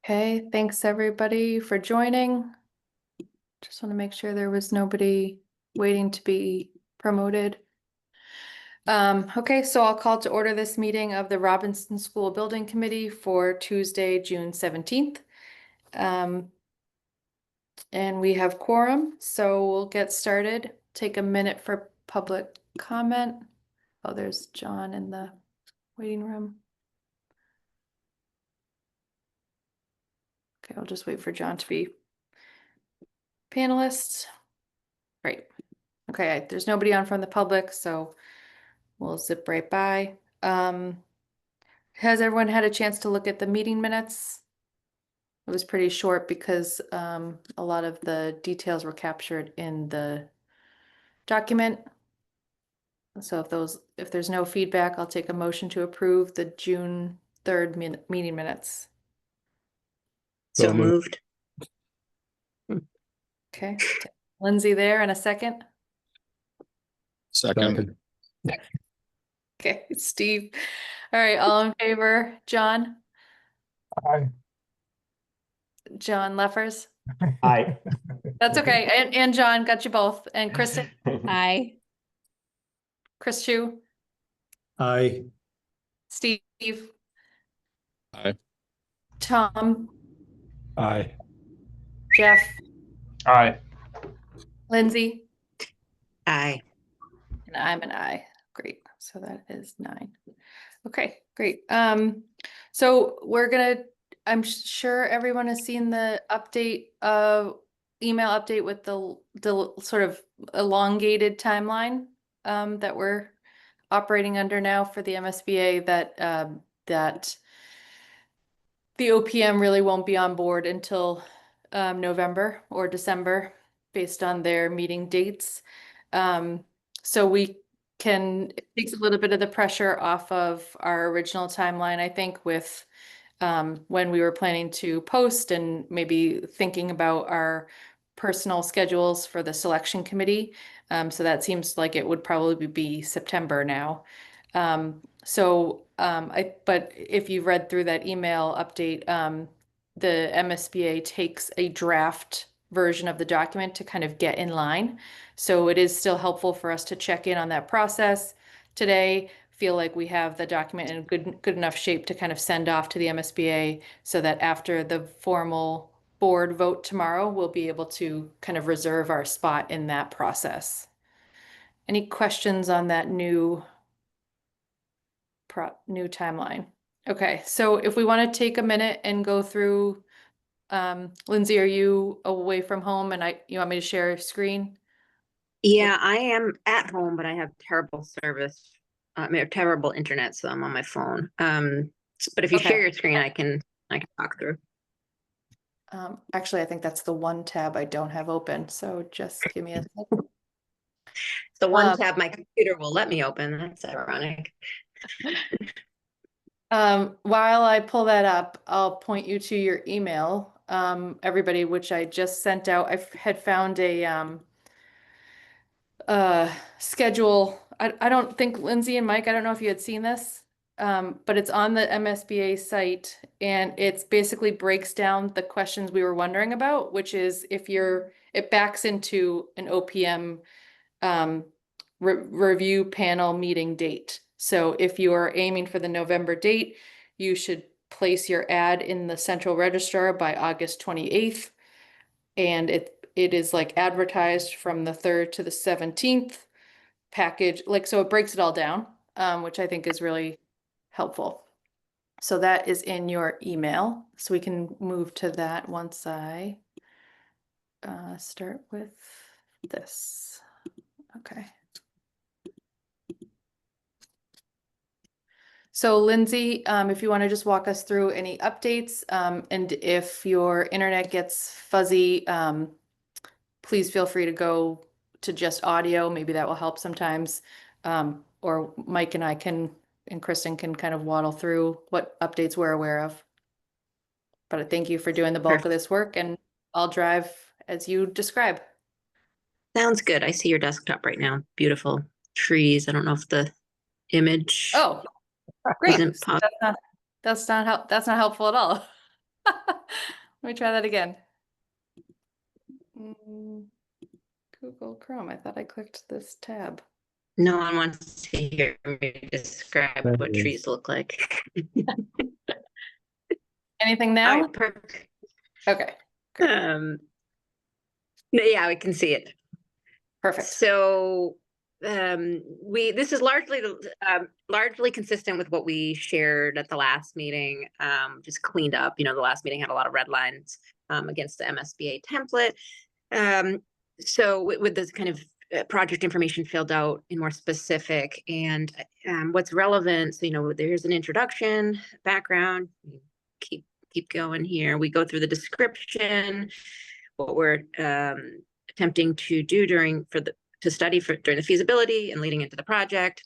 Okay, thanks everybody for joining. Just want to make sure there was nobody waiting to be promoted. Okay, so I'll call to order this meeting of the Robinson School Building Committee for Tuesday, June 17th. And we have quorum, so we'll get started. Take a minute for public comment. Oh, there's John in the waiting room. Okay, I'll just wait for John to be panelist. Right. Okay, there's nobody on from the public, so we'll zip right by. Has everyone had a chance to look at the meeting minutes? It was pretty short because a lot of the details were captured in the document. So if there's no feedback, I'll take a motion to approve the June 3rd meeting minutes. So moved. Okay, Lindsay there in a second. Second. Okay, Steve. All right, all in favor, John? Aye. John Leffers? Aye. That's okay. And John, got you both. And Kristen? Aye. Chris Chu? Aye. Steve? Aye. Tom? Aye. Jeff? Aye. Lindsay? Aye. And I'm an aye. Great. So that is 9. Okay, great. So I'm sure everyone has seen the email update with the sort of elongated timeline that we're operating under now for the MSBA, that the OPM really won't be on board until November or December based on their meeting dates. So it takes a little bit of the pressure off of our original timeline, I think, with when we were planning to post and maybe thinking about our personal schedules for the selection committee. So that seems like it would probably be September now. But if you've read through that email update, the MSBA takes a draft version of the document to kind of get in line. So it is still helpful for us to check in on that process today, feel like we have the document in good enough shape to kind of send off to the MSBA so that after the formal board vote tomorrow, we'll be able to kind of reserve our spot in that process. Any questions on that new timeline? Okay, so if we want to take a minute and go through, Lindsay, are you away from home and you want me to share a screen? Yeah, I am at home, but I have terrible service. I have terrible internet, so I'm on my phone. But if you share your screen, I can talk through. Actually, I think that's the one tab I don't have open. So just give me a second. It's the one tab my computer will let me open. That's ironic. While I pull that up, I'll point you to your email, everybody, which I just sent out. I had found a schedule. I don't think Lindsay and Mike, I don't know if you had seen this, but it's on the MSBA site and it's basically breaks down the questions we were wondering about, which is it backs into an OPM review panel meeting date. So if you are aiming for the November date, you should place your ad in the central registrar by August 28th. And it is like advertised from the 3rd to the 17th package. So it breaks it all down, which I think is really helpful. So that is in your email. So we can move to that once I start with this. Okay. So Lindsay, if you want to just walk us through any updates, and if your internet gets fuzzy, please feel free to go to just audio. Maybe that will help sometimes. Or Mike and and Kristen can kind of waddle through what updates we're aware of. But I thank you for doing the bulk of this work, and I'll drive as you describe. Sounds good. I see your desktop right now. Beautiful trees. I don't know if the image. Oh, great. Isn't That's not helpful at all. Let me try that again. Mm, Google Chrome. I thought I clicked this tab. No one wants to hear me describe There what it is. trees look like. Anything All now? right, perfect. Okay, great. No, yeah, we can see it. Perfect. So this is largely consistent with what we shared at the last meeting, just cleaned up. The last meeting had a lot of red lines against the MSBA template. So with this kind of project information filled out in more specific and what's relevant. So, there's an introduction, background, keep going here. We go through the description, what we're attempting to do during the feasibility and leading into the project.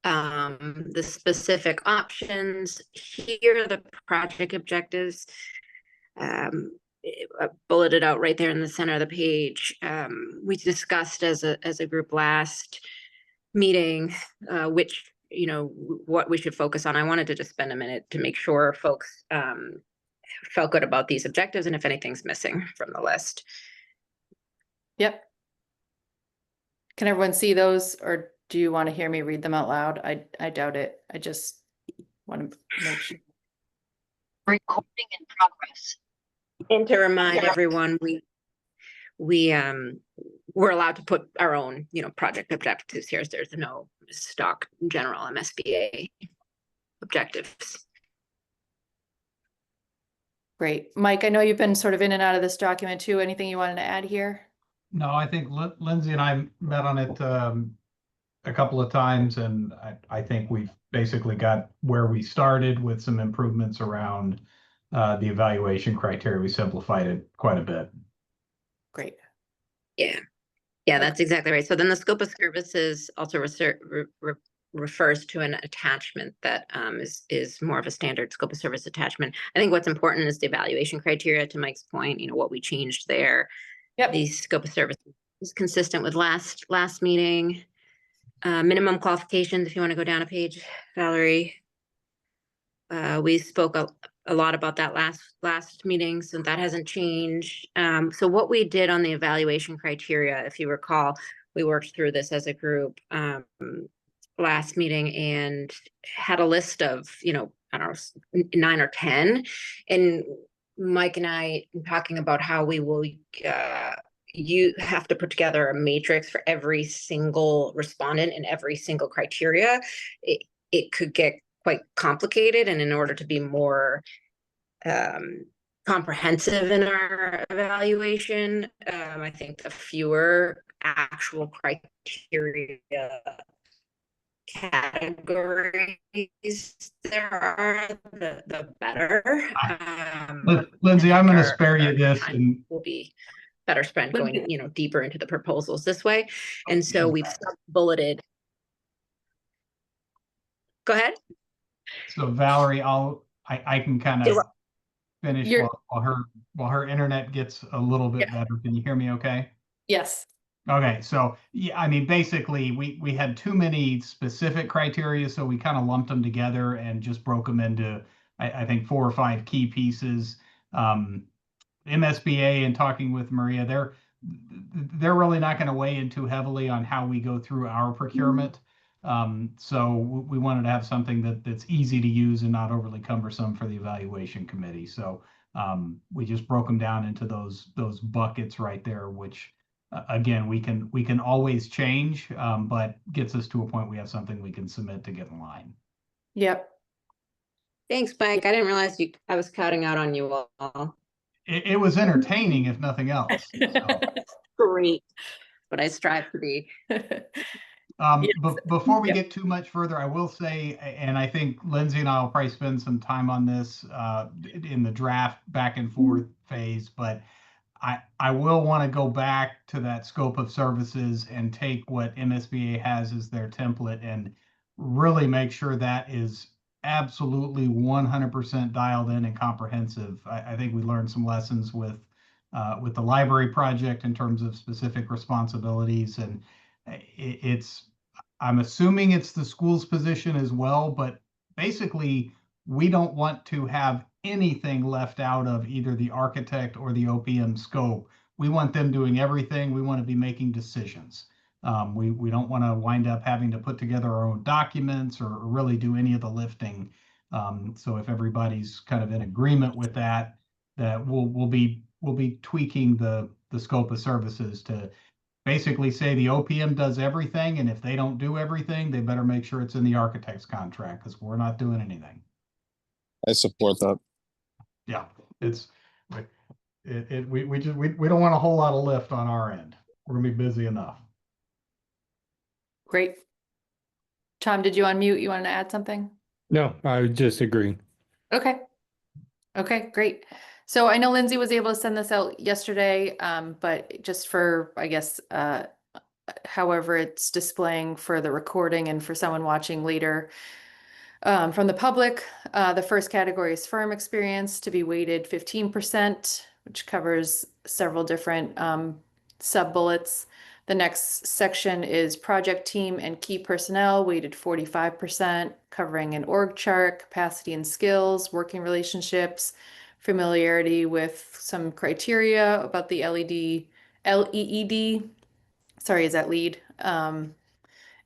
The specific options here, the project objectives, bulleted out right there in the center of the page. We discussed as a group last meeting, which what we should focus on. I wanted to just spend a minute to make sure folks felt good about these objectives and if anything's missing from the list. Yep. Can everyone see those, or do you want to hear me read them out loud? I doubt it. I just want to make sure. Recording in progress. And to remind everyone, we're allowed to put our own, project objectives here. There's no stock general MSBA objectives. Great. Mike, I know you've been sort of in and out of this document too. Anything you wanted to add here? No, I think Lindsay and I met on it a couple of times, and I think we've basically got where we started with some improvements around the evaluation criteria. We simplified it quite a bit. Great. Yeah, that's exactly right. So then the scope of services also refers to an attachment that is more of a standard scope of service attachment. I think what's important is the evaluation criteria, to Mike's point, what we changed there. Yep. The scope of service is consistent with last meeting. Minimum qualifications, if you want to go down a page, Valerie. We spoke a lot about that last meeting, so that hasn't changed. So what we did on the evaluation criteria, if you recall, we worked through this as a group last meeting and had a list of, I don't know, 9 or 10. And Mike and I talking about how we will, you have to put together a matrix for every single respondent and every single criteria. It could get quite complicated, and in order to be more comprehensive in our evaluation, I think the fewer actual criteria categories there are, the better. Lindsay, I'm going to our spare you this, time and will be better spent going, deeper into the proposals this way. And so we've bulleted. Go ahead. so Valerie, I can kind of finish You're- while her internet gets a little bit Yeah. better. Can you hear me okay? Yes. Okay, so yeah, I mean, basically, we had too many specific criteria, so we kind of lumped them together and just broke them into, I think, 4 or 5 key pieces. MSBA, and talking with Maria, they're really not going to weigh in too heavily on how we go through our procurement. So we wanted to have something that's easy to use and not overly cumbersome for the evaluation committee. So we just broke them down into those buckets right there, which again, we can always change, but gets us to a point we have something we can submit to get in line. Yep. Thanks, Mike. I didn't realize I was counting out on you all. It was entertaining, if nothing else. So. Great. But I strive to be. Before we get too much further, I will say, and I think Lindsay and I will probably spend some time on this in the draft back and forth phase, but I will want to go back to that scope of services and take what MSBA has as their template and really make sure that is absolutely 100% dialed in and comprehensive. I think we learned some lessons with the library project in terms of specific responsibilities, and I'm assuming it's the school's position as well, but basically we don't want to have anything left out of either the architect or the OPM scope. We want them doing everything. We want to be making decisions. We don't want to wind up having to put together our own documents or really do any of the lifting. So if everybody's kind of in agreement with that, we'll be tweaking the scope of services to basically say the OPM does everything, and if they don't do everything, they better make sure it's in the architect's contract because we're not doing anything. I support that. Yeah, we don't want a whole lot of lift on our end. We're gonna be busy enough. Great. Tom, did you unmute? You wanted to add something? No, I would just agree. Okay. Okay, great. So I know Lindsay was able to send this out yesterday, but just for, I guess, however it's displaying for the recording and for someone watching later, from the public, the first category is firm experience to be weighted 15%, which covers several different sub-bullets. The next section is project team and key personnel, weighted 45%, covering an org chart, capacity and skills, working relationships, familiarity with some criteria about the LEED, sorry, is that lead? And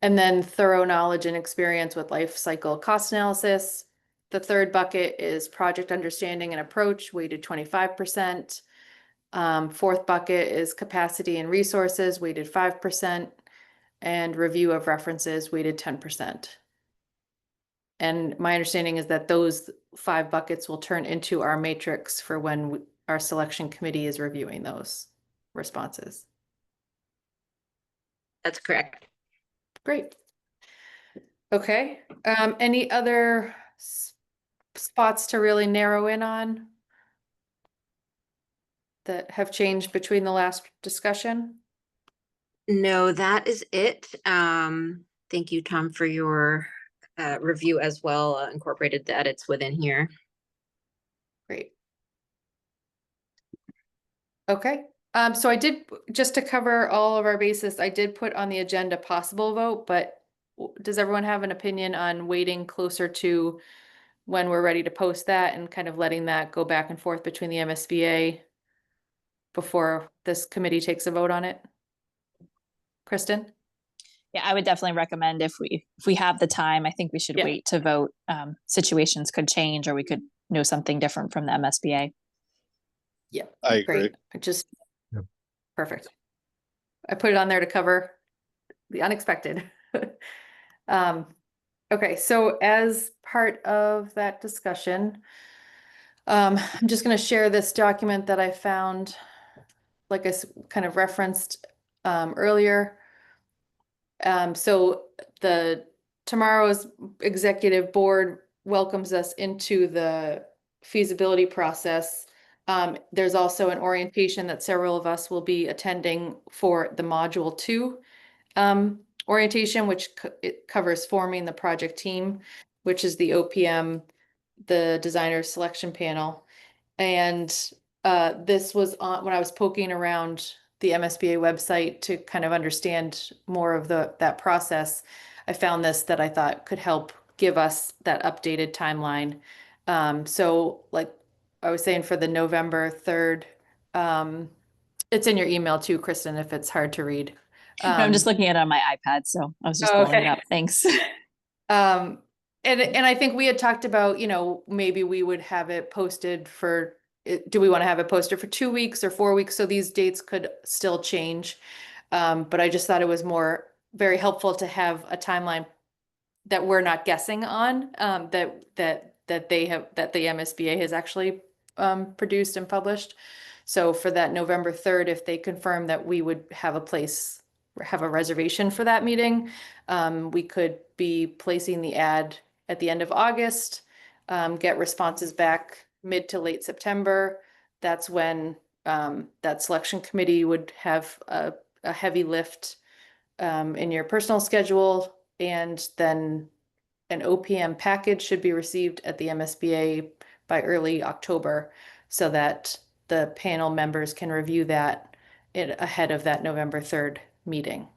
then thorough knowledge and experience with life cycle cost analysis. The third bucket is project understanding and approach, weighted 25%. Fourth bucket is capacity and resources, weighted 5%, and review of references, weighted 10%. And my understanding is that those 5 buckets will turn into our matrix for when our selection committee is reviewing those responses. That's correct. Great. Okay. Any other spots to really narrow in on that have changed between the last discussion? No, that is it. Thank you, Tom, for your review as well, incorporated the edits within here. Great. Okay. So I did, just to cover all of our bases, I did put on the agenda possible vote, but does everyone have an opinion on waiting closer to when we're ready to post that and kind of letting that go back and forth between the MSBA before this committee takes a vote on it? Kristen? Yeah, I would definitely recommend if we have the time, I think we should Yeah. wait to vote. Situations could change or we could know something different from the MSBA. Yeah. I agree. Great. I just, Yep. Perfect. I put it on there to cover the unexpected. Okay, so as part of that discussion, I'm just going to share this document that I found, like I kind of referenced earlier. So tomorrow's executive board welcomes us into the feasibility process. There's also an orientation that several of us will be attending for the module 2 orientation, which it covers forming the project team, which is the OPM, the designer selection panel. And this was on when I was poking around the MSBA website to kind of understand more of that process. I found this that I thought could help give us that updated timeline. So like I was saying, for the November 3rd, it's in your email too, Kristen, if it's hard to read. No, I'm just looking at it on my iPad, so I was just Oh, pulling it okay. up. Thanks. And I think we had talked about, maybe we would have it posted for, do we want to have it posted for 2 weeks or 4 weeks? So these dates could still change. But I just thought it was very helpful to have a timeline that we're not guessing on, that the MSBA has actually produced and published. So for that November 3rd, if they confirm that we would have a reservation for that meeting, we could be placing the ad at the end of August, get responses back mid to late September. That's when that selection committee would have a heavy lift in your personal schedule, and then an OPM package should be received at the MSBA by early October, so that the panel members can review that ahead of that November 3rd meeting.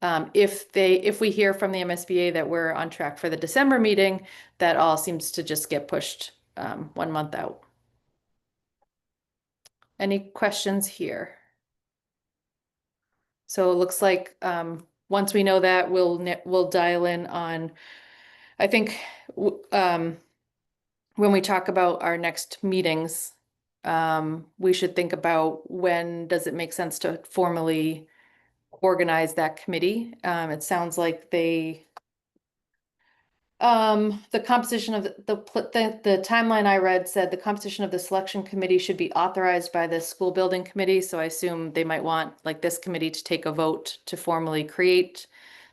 If we hear from the MSBA that we're on track for the December meeting, that all seems to just get pushed 1 month out. Any questions here? So it looks like once we know that, we'll dial in on, I think, when we talk about our next meetings, we should think about when does it make sense to formally organize that committee. It sounds like the composition of the timeline I read said the composition of the selection committee should be authorized by the school building committee. So I assume they might want like this committee to take a vote to formally create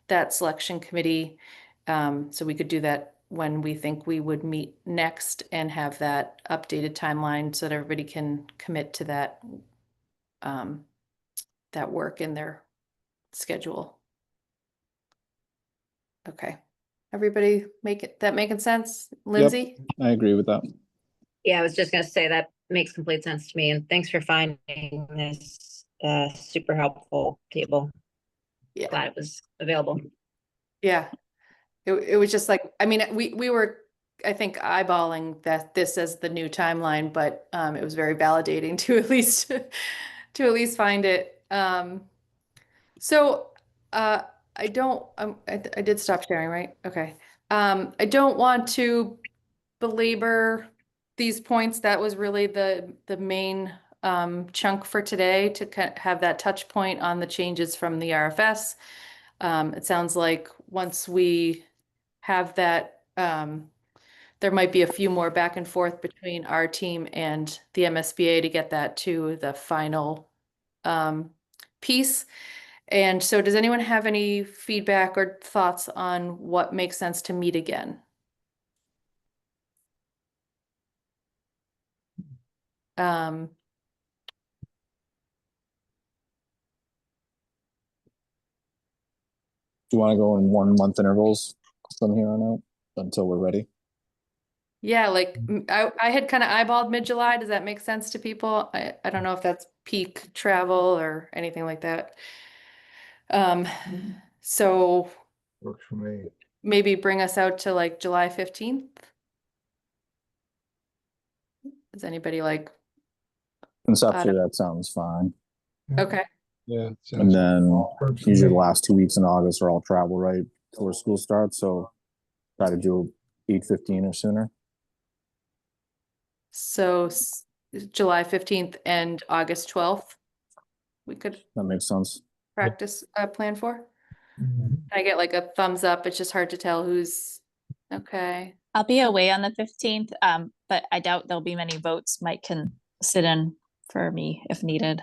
that selection committee. So we could do that when we think we would meet next and have that updated timeline so that everybody can commit to that that work in their schedule. Okay. Everybody making sense? Lindsay? I agree with that. Yeah, I was just gonna say that makes complete sense to me, and thanks for finding this super helpful table. Yeah. Glad it was available. Yeah. It was just like, I mean, we were, I think, eyeballing this as the new timeline, but it was very validating to at least to at least find it. So I don't I did stop sharing, right? Okay. I don't want to belabor these points. That was really the main chunk for today, to have that touch point on the changes from the RFS. It sounds like once we have that, there might be a few more back and forth between our team and the MSBA to get that to the final piece. And so does anyone have any feedback or thoughts on what makes sense to meet again? Um, Do you want to go in 1 month intervals from here on out until we're ready? yeah, like I had kind of eyeballed mid-July. Does that make sense to people? I don't know if that's peak travel or anything like that. So Works for me. maybe bring us out to like July 15th. Is anybody like, Conceptually, that sounds fine. okay, Yeah. And then Works for usually me. the last 2 weeks in August are all travel right before school starts. So try to do 8:15 or sooner. so July 15th and August 12th, we could That makes sense. practice plan for? Mhm. Can I get like a thumbs up? It's just hard to tell who's, okay. I'll be away on the 15th, but I doubt there'll be many votes. Mike can sit in for me if needed.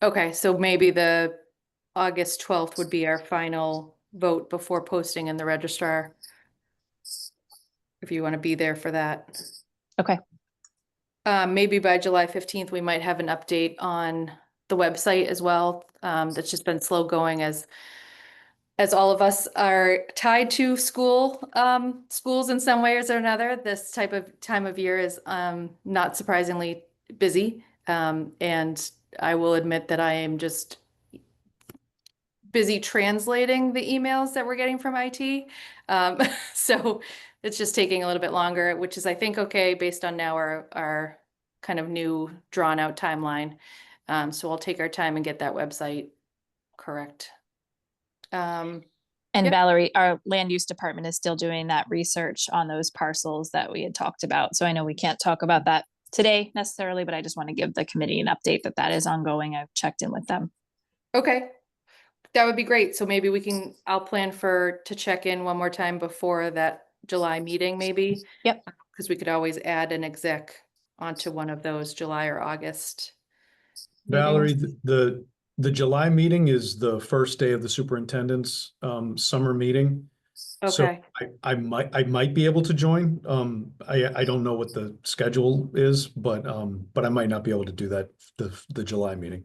Okay, so maybe the August 12th would be our final vote before posting in the registrar. If you want to be there for that. Okay. Maybe by July 15th, we might have an update on the website as well. That's just been slow going as all of us are tied to schools in some ways or another. This type of time of year is not surprisingly busy. And I will admit that I am just busy translating the emails that we're getting from IT. So it's just taking a little bit longer, which is, I think, okay, based on now our kind of new drawn out timeline. So we'll take our time and get that website correct. And Yep. Valerie, our land use department is still doing that research on those parcels that we had talked about. So I know we can't talk about that today necessarily, but I just want to give the committee an update that that is ongoing. I've checked in with them. Okay, that would be great. So maybe I'll plan to check in one more time before that July meeting, maybe. Yep. Because we could always add an exec onto one of those July or August Valerie, meetings. the July meeting is the first day of the superintendent's summer meeting. So Okay, I might be able to join. I don't know what the schedule is, but I might not be able to do that the July meeting.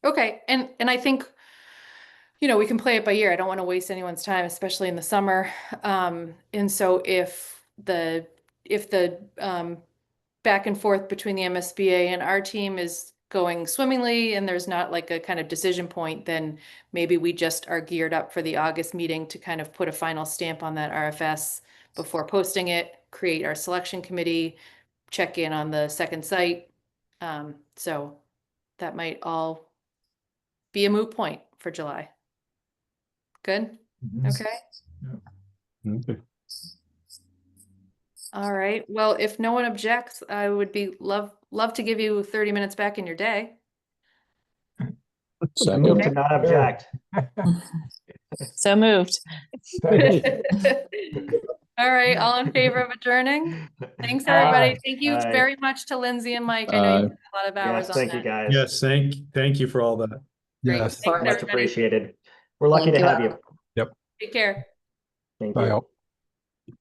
okay, and I think, we can play it by ear. I don't want to waste anyone's time, especially in the summer. And so if the back and forth between the MSBA and our team is going swimmingly and there's not like a kind of decision point, then maybe we just are geared up for the August meeting to kind of put a final stamp on that RFS before posting it, create our selection committee, check in on the second site. So that might all be a moot point for July. Good? Mhm. Okay. Okay. All right. Well, if no one objects, I would be love to give you 30 minutes back in your day. Second. Move to not object. So moved. All right. All in favor of adjourning? Thanks, everybody. Thank you Aye. very much to Lindsay and Mike. I know you Aye. spent a lot of hours Yes, on thank you, that. guys. Yes, thank you for all that. Great. Yes. Thanks, Much everybody. appreciated. We're lucky Thank to you. have you. Take care. Thank Bye you. all.